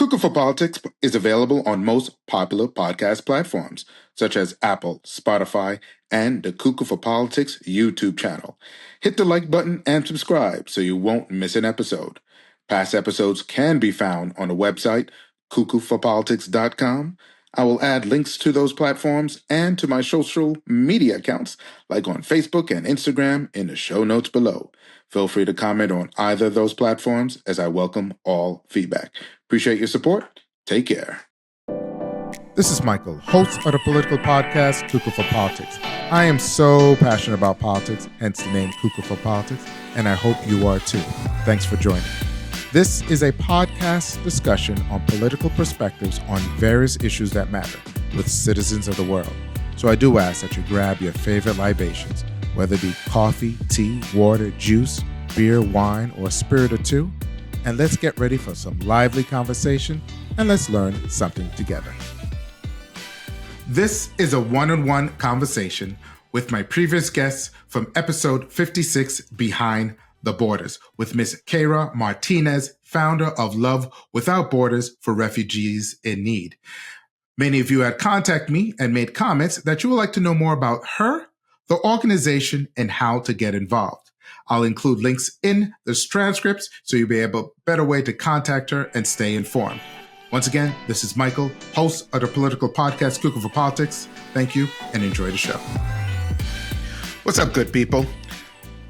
Cuckoo for Politics is available on most popular podcast platforms, such as Apple, Spotify, and the Cuckoo for Politics YouTube channel. Hit the like button and subscribe so you won't miss an episode. Past episodes can be found on the website, cuckooforpolitics.com. I will add links to those platforms and to my social media accounts, like on Facebook and Instagram, in the show notes below. Feel free to comment on either of those platforms, as I welcome all feedback. Appreciate your support. Take care. This is Michael, host of the political podcast, Cuckoo for Politics. I am so passionate about politics, hence the name Cuckoo for Politics, and I hope you are too. Thanks for joining. This is a podcast discussion on political perspectives on various issues that matter with citizens of the world. So I do ask that you grab your favorite libations, whether it be coffee, tea, water, juice, beer, wine, or a spirit or two, and let's get ready for some lively conversation and let's learn something together. This is a one-on-one conversation with my previous guests from episode 56, Behind the Borders, with Ms. Kayra Martinez, founder of Love Without Borders for Refugees in Need. Many of you had contacted me and made comments that you would like to know more about her, the organization, and how to get involved. I'll include links in the transcripts so you'll be able a better way to contact her and stay informed. Once again, this is Michael, host of the political podcast, Cuckoo for Politics. Thank you and enjoy the show. What's up, good people?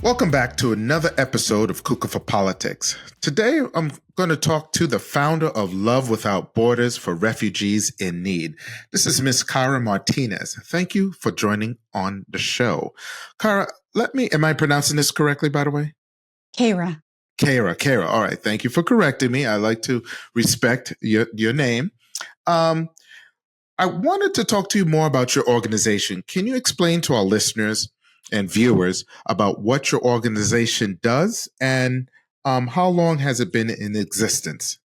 Welcome back to another episode of Cuckoo for Politics. Today, I'm going to talk to the founder of Love Without Borders for Refugees in Need. This is Ms. Kayra Martinez. Thank you for joining on the show. Kayra, am I pronouncing this correctly, by the way? Kayra. Kayra. All right. Thank you for correcting me. I like to respect your name. I wanted to talk to you more about your organization. Can you explain to our listeners and viewers about what your organization does and how long has it been in existence?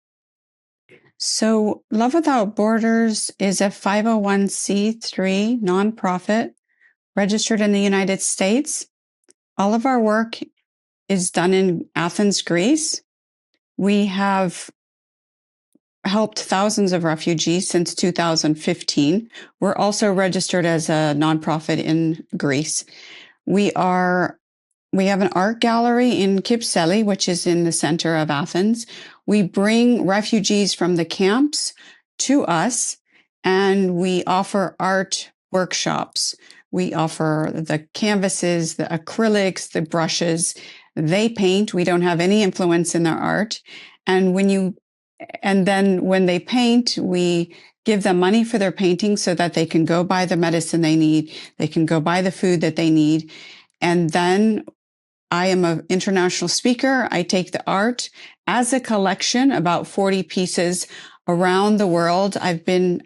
So Love Without Borders is a 501c3 nonprofit registered in the United States. All of our work is done in Athens, Greece. We have helped thousands of refugees since 2015. We're also registered as a nonprofit in Greece. We have an art gallery in Kypseli, which is in the center of Athens. We bring refugees from the camps to us, and we offer art workshops. We offer the canvases, the acrylics, the brushes. They paint. We don't have any influence in their art. And then when they paint, we give them money for their painting so that they can go buy the medicine they need. They can go buy the food that they need. And then I am an international speaker. I take the art as a collection, about 40 pieces around the world. I've been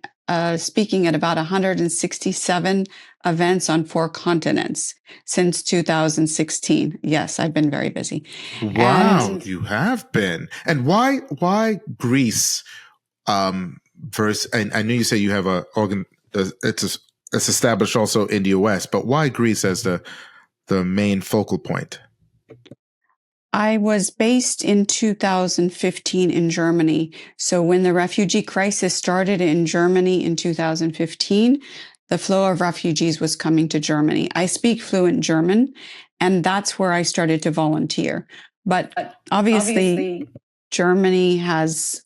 speaking at about 167 events on 4 continents since 2016. Yes, I've been very busy. Wow, you have been. And why Greece? First, and I know you say you have it's established also in the U.S., but why Greece as the main focal point? I was based in 2015 in Germany. So when the refugee crisis started in Germany in 2015, the flow of refugees was coming to Germany. I speak fluent German, and that's where I started to volunteer. But obviously Germany has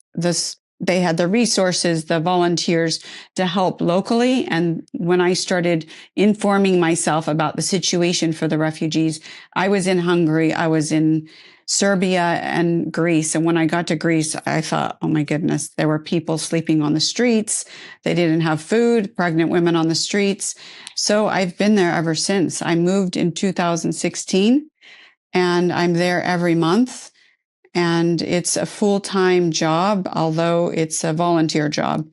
they had the resources, the volunteers to help locally. And when I started informing myself about the situation for the refugees, I was in Hungary, I was in Serbia and Greece. And when I got to Greece, I thought, oh my goodness, there were people sleeping on the streets. They didn't have food, pregnant women on the streets. So I've been there ever since. I moved in 2016 and I'm there every month. And it's a full-time job, although it's a volunteer job.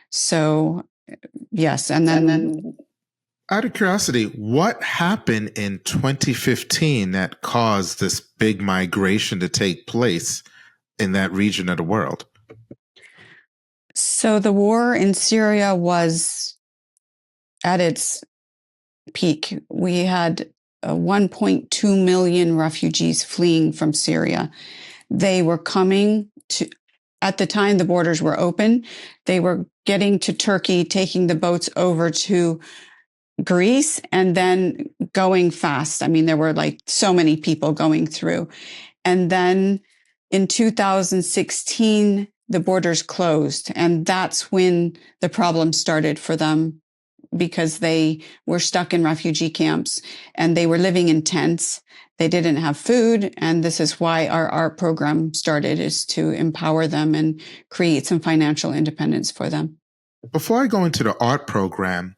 So, yes. And then out of curiosity, what happened in 2015 that caused this big migration to take place in that region of the world? So the war in Syria was at its peak. We had 1.2 million refugees fleeing from Syria. They were coming at the time the borders were open, they were getting to Turkey, taking the boats over to Greece, and then going fast. I mean, there were like so many people going through. And then in 2016, the borders closed. And that's when the problem started for them, because they were stuck in refugee camps and they were living in tents. They didn't have food. And this is why our art program started, is to empower them and create some financial independence for them. Before I go into the art program,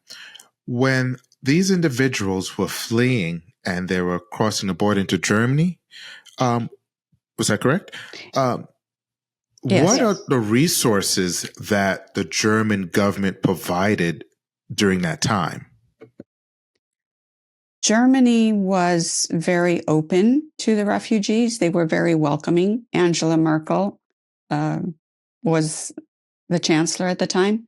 when these individuals were fleeing and they were crossing the border into Germany, was that correct? Yes. What are the resources that the German government provided during that time? Germany was very open to the refugees. They were very welcoming. Angela Merkel was the chancellor at the time,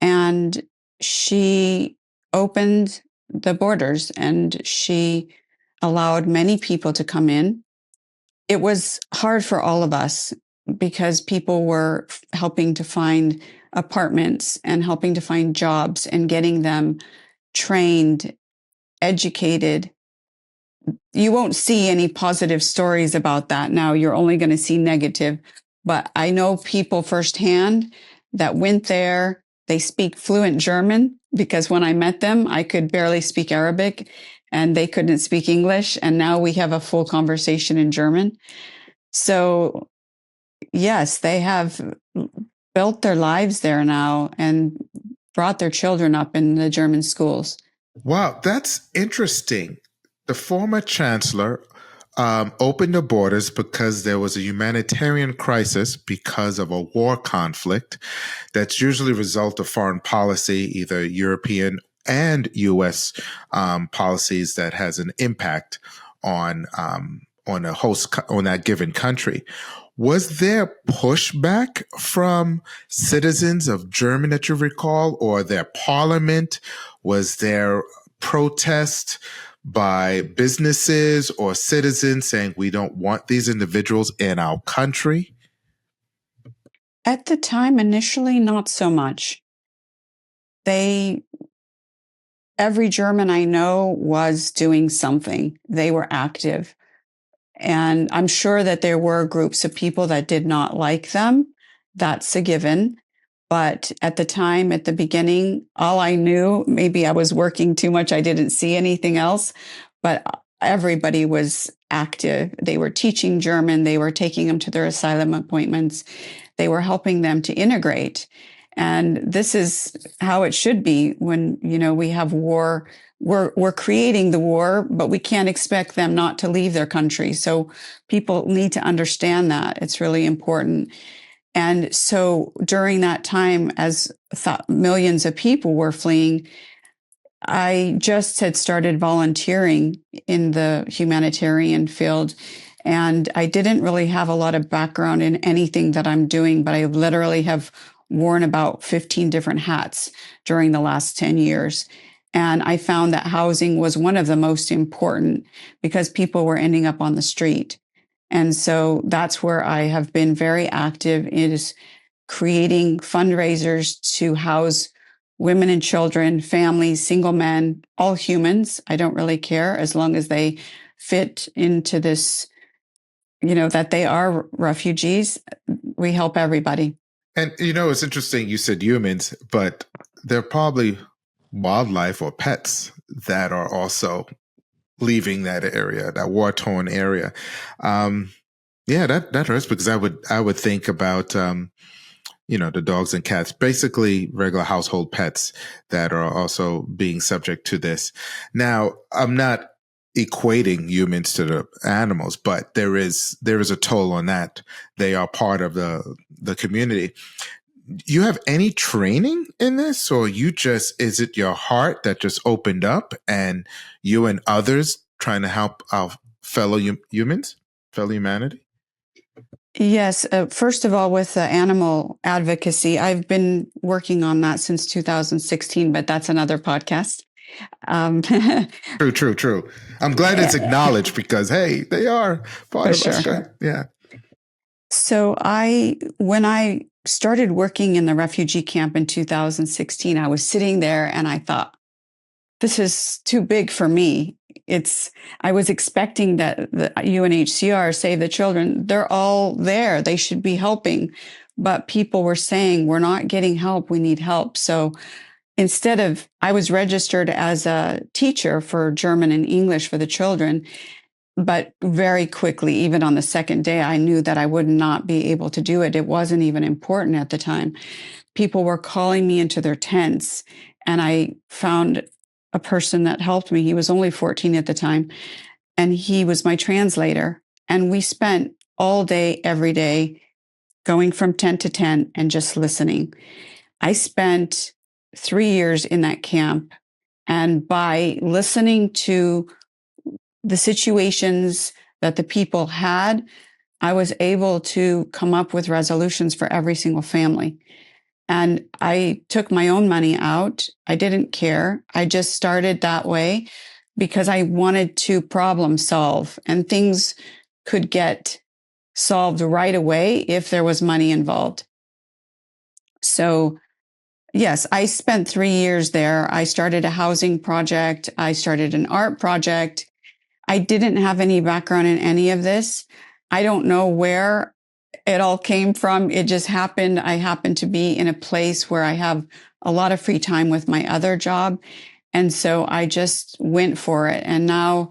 and she opened the borders and she allowed many people to come in. It was hard for all of us because people were helping to find apartments and helping to find jobs and getting them trained, educated. You won't see any positive stories about that now. You're only going to see negative. But I know people firsthand that went there. They speak fluent German, because when I met them, I could barely speak Arabic and they couldn't speak English. And now we have a full conversation in German. So yes, they have built their lives there now and brought their children up in the German schools. Wow, that's interesting. The former chancellor opened the borders because there was a humanitarian crisis because of a war conflict that's usually a result of foreign policy, either European and U.S. Policies that has an impact on a host on that given country. Was there pushback from citizens of Germany that you recall, or their parliament? Was there protest by businesses or citizens saying we don't want these individuals in our country? At the time, initially, not so much. Every German I know was doing something. They were active. And I'm sure that there were groups of people that did not like them. That's a given. But at the time, at the beginning, all I knew, maybe I was working too much, I didn't see anything else, but everybody was active. They were teaching German. They were taking them to their asylum appointments. They were helping them to integrate. And this is how it should be when, we have war. We're creating the war, but we can't expect them not to leave their country. So people need to understand that. It's really important. And so during that time, as millions of people were fleeing, I just had started volunteering in the humanitarian field. And I didn't really have a lot of background in anything that I'm doing, but I literally have worn about 15 different hats during the last 10 years. And I found that housing was one of the most important, because people were ending up on the street. And so that's where I have been very active, is creating fundraisers to house women and children, families, single men, all humans. I don't really care, as long as they fit into this, that they are refugees. We help everybody. And, it's interesting you said humans, but they're probably wildlife or pets that are also leaving that area, that war-torn area. Yeah, that hurts, because I would think about, the dogs and cats, basically regular household pets that are also being subject to this. Now, I'm not equating humans to the animals, but there is a toll on that. They are part of the community. You have any training in this, or is it your heart that just opened up and you and others trying to help our fellow humanity? Yes. First of all, with animal advocacy, I've been working on that since 2016, but that's another podcast. True. I'm glad it's acknowledged, because, hey, they are part of us. Sure. Yeah. So when I started working in the refugee camp in 2016, I was sitting there and I thought, this is too big for me. I was expecting that the UNHCR, Save the Children, they're all there. They should be helping. But people were saying, we're not getting help. We need help. So I was registered as a teacher for German and English for the children. But very quickly, even on the second day, I knew that I would not be able to do it. It wasn't even important at the time. People were calling me into their tents, and I found a person that helped me. He was only 14 at the time, and he was my translator. And we spent all day, every day, going from tent to tent and just listening. I spent 3 years in that camp. And by listening to the situations that the people had, I was able to come up with resolutions for every single family. And I took my own money out. I didn't care. I just started that way because I wanted to problem solve, and things could get solved right away if there was money involved. So, yes, I spent 3 years there. I started a housing project. I started an art project. I didn't have any background in any of this. I don't know where it all came from. It just happened. I happened to be in a place where I have a lot of free time with my other job. And so I just went for it. And now,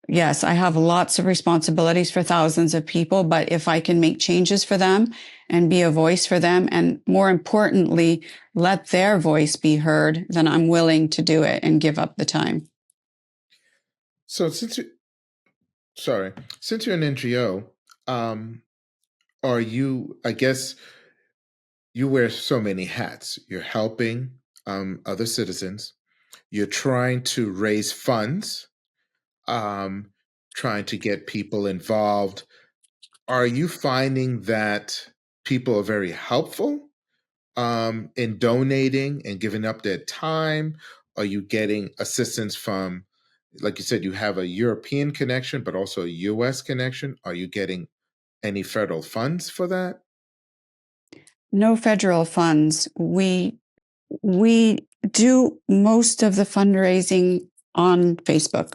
yes, I have lots of responsibilities for thousands of people, but if I can make changes for them and be a voice for them, and more importantly, let their voice be heard, then I'm willing to do it and give up the time. So since you're an NGO, are you, I guess you wear so many hats. You're helping other citizens. You're trying to raise funds, um, trying to get people involved. Are you finding that people are very helpful in donating and giving up their time? Are you getting assistance from, like you said, you have a European connection, but also a US connection? Are you getting any federal funds for that? No federal funds. We do most of the fundraising on Facebook.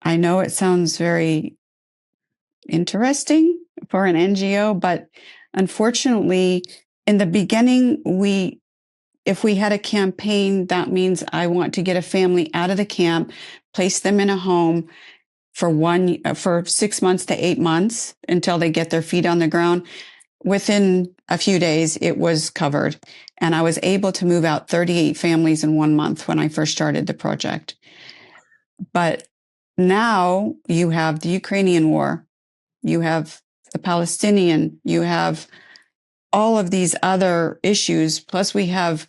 I know it sounds very interesting for an NGO, but unfortunately, in the beginning, if we had a campaign, that means I want to get a family out of the camp, place them in a home for 6 months to 8 months until they get their feet on the ground. Within a few days, it was covered. And I was able to move out 38 families in 1 month when I first started the project. But now you have the Ukrainian war, you have the Palestinian, you have all of these other issues. Plus, we have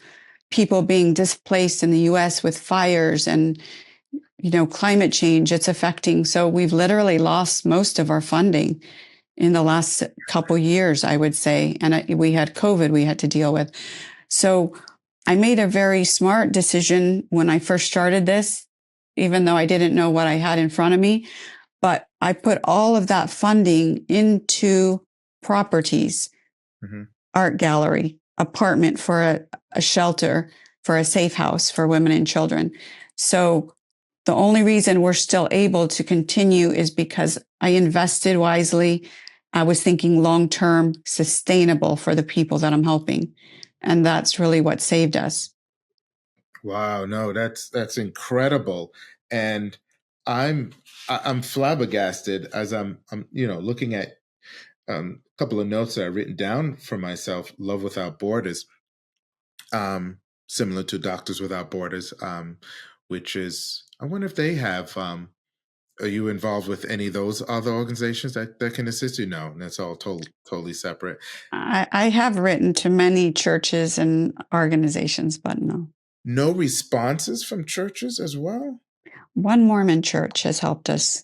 people being displaced in the US with fires and climate change it's affecting. So we've literally lost most of our funding in the last couple years, I would say. And we had COVID we had to deal with. So I made a very smart decision when I first started this, even though I didn't know what I had in front of me. But I put all of that funding into properties, art gallery, apartment for a shelter, for a safe house for women and children. So the only reason we're still able to continue is because I invested wisely. I was thinking long-term, sustainable for the people that I'm helping. And that's really what saved us. Wow, no, that's incredible. And I'm I'm flabbergasted as I'm looking at a couple of notes that I've written down for myself. Love Without Borders, similar to Doctors Without Borders, which is, I wonder if they have. Are you involved with any of those other organizations that can assist you? No, that's all totally separate. I have written to many churches and organizations, but no. No responses from churches as well? One Mormon church has helped us.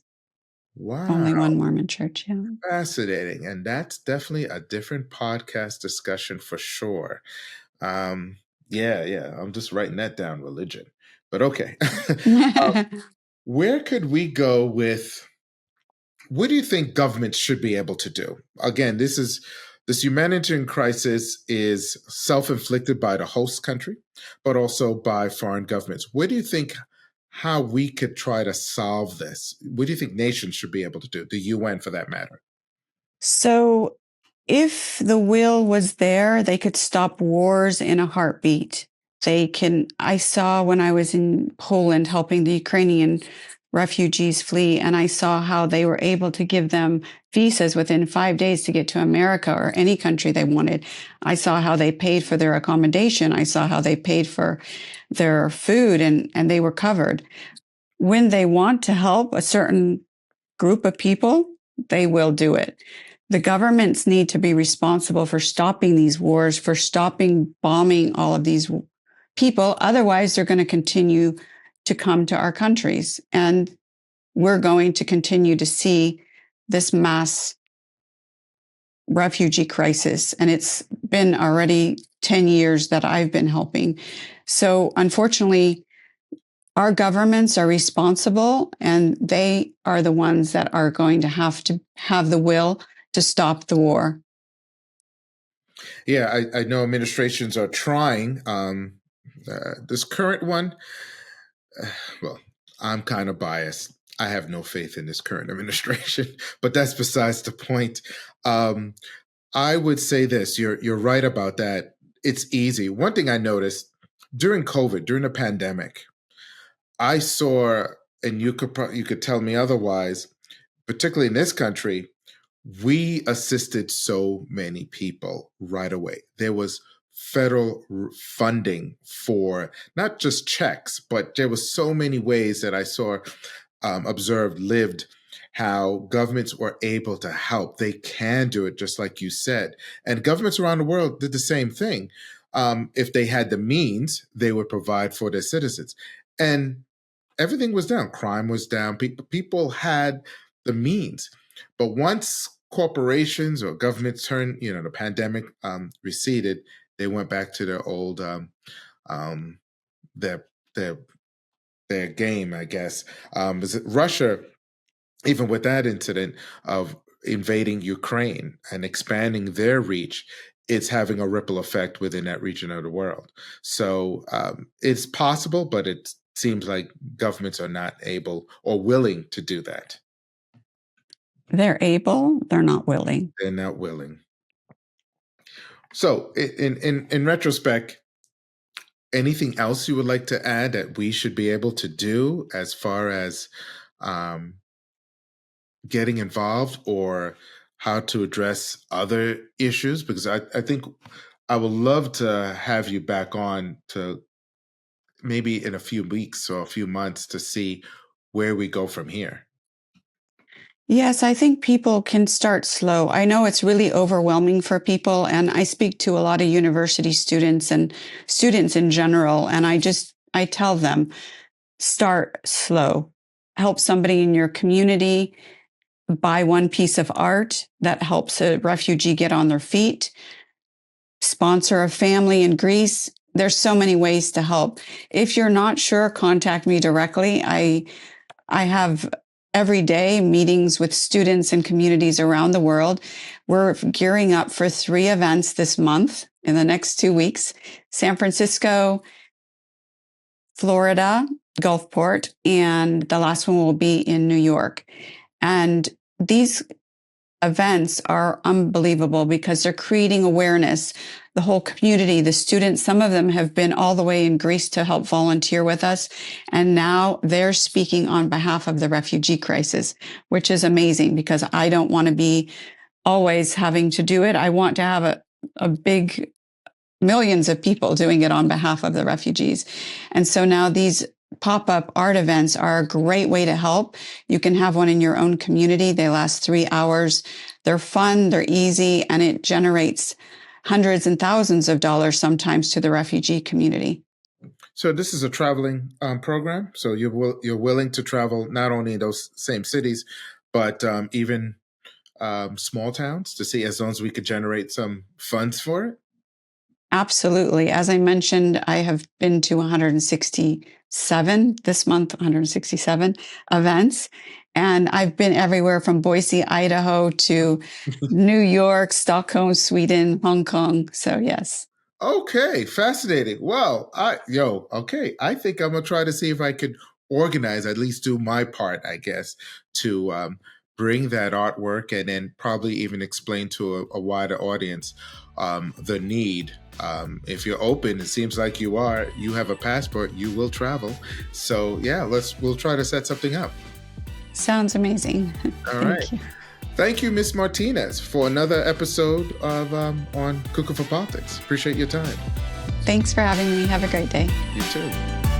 Wow. Only one Mormon church, yeah. Fascinating. And that's definitely a different podcast discussion for sure. Yeah. I'm just writing that down, religion. But okay. Where could we go with what do you think governments should be able to do? Again, this humanitarian crisis is self-inflicted by the host country, but also by foreign governments. What do you think how we could try to solve this? What do you think nations should be able to do? The UN, for that matter. So, if the will was there, they could stop wars in a heartbeat. I saw when I was in Poland helping the Ukrainian refugees flee, and I saw how they were able to give them visas within 5 days to get to America or any country they wanted. I saw how they paid for their accommodation. I saw how they paid for their food, and they were covered. When they want to help a certain group of people, they will do it. The governments need to be responsible for stopping these wars, for stopping bombing all of these people. Otherwise, they're going to continue to come to our countries. And we're going to continue to see this mass refugee crisis. And it's been already 10 years that I've been helping. So unfortunately, our governments are responsible, and they are the ones that are going to have the will to stop the war. Yeah, I know administrations are trying. This current one, well, I'm kind of biased. I have no faith in this current administration, but that's besides the point. I would say this: you're right about that. It's easy. One thing I noticed during COVID, during the pandemic, I saw, and you could tell me otherwise, particularly in this country, we assisted so many people right away. There was federal funding for not just checks, but there was so many ways that I saw, observed, lived, how governments were able to help. They can do it, just like you said. And governments around the world did the same thing. If they had the means, they would provide for their citizens. And everything was down. Crime was down. People had the means. But once corporations or governments turned, the pandemic receded, they went back to their old their their their game, I guess. Russia, even with that incident of invading Ukraine and expanding their reach, it's having a ripple effect within that region of the world. So it's possible, but it seems like governments are not able or willing to do that. They're able, they're not willing. They're not willing. So in retrospect, anything else you would like to add that we should be able to do as far as getting involved, or how to address other issues? Because I think I would love to have you back on to maybe in a few weeks or a few months to see where we go from here. Yes, I think people can start slow. I know it's really overwhelming for people, and I speak to a lot of university students and students in general, and I tell them, start slow. Help somebody in your community, buy one piece of art that helps a refugee get on their feet, sponsor a family in Greece. There's so many ways to help. If you're not sure, contact me directly. I have every day meetings with students and communities around the world. We're gearing up for 3 events this month in the next 2 weeks: San Francisco, Florida, Gulfport, and the last one will be in New York. And these events are unbelievable because they're creating awareness. The whole community, the students, some of them have been all the way in Greece to help volunteer with us. And now they're speaking on behalf of the refugee crisis, which is amazing because I don't want to be always having to do it. I want to have a big millions of people doing it on behalf of the refugees. And so now these pop-up art events are a great way to help. You can have one in your own community. They last 3 hours. They're fun, they're easy, and it generates hundreds and thousands of dollars sometimes to the refugee community. So this is a traveling program. So you're willing to travel not only in those same cities, but even small towns to see, as long as we could generate some funds for it? Absolutely. As I mentioned, I have been to 167 this month, 167 events. And I've been everywhere from Boise, Idaho to New York, Stockholm, Sweden, Hong Kong. So yes. Okay, fascinating. Well, okay. I think I'm gonna try to see if I could organize, at least do my part, I guess, to bring that artwork and then probably even explain to a wider audience the need. If you're open, it seems like you are. You have a passport. You will travel. So yeah, we'll try to set something up. Sounds amazing. All right. You. Thank you, Miss Martinez, for another episode of on Cooking for Politics. Appreciate your time. Thanks for having me. Have a great day. You too.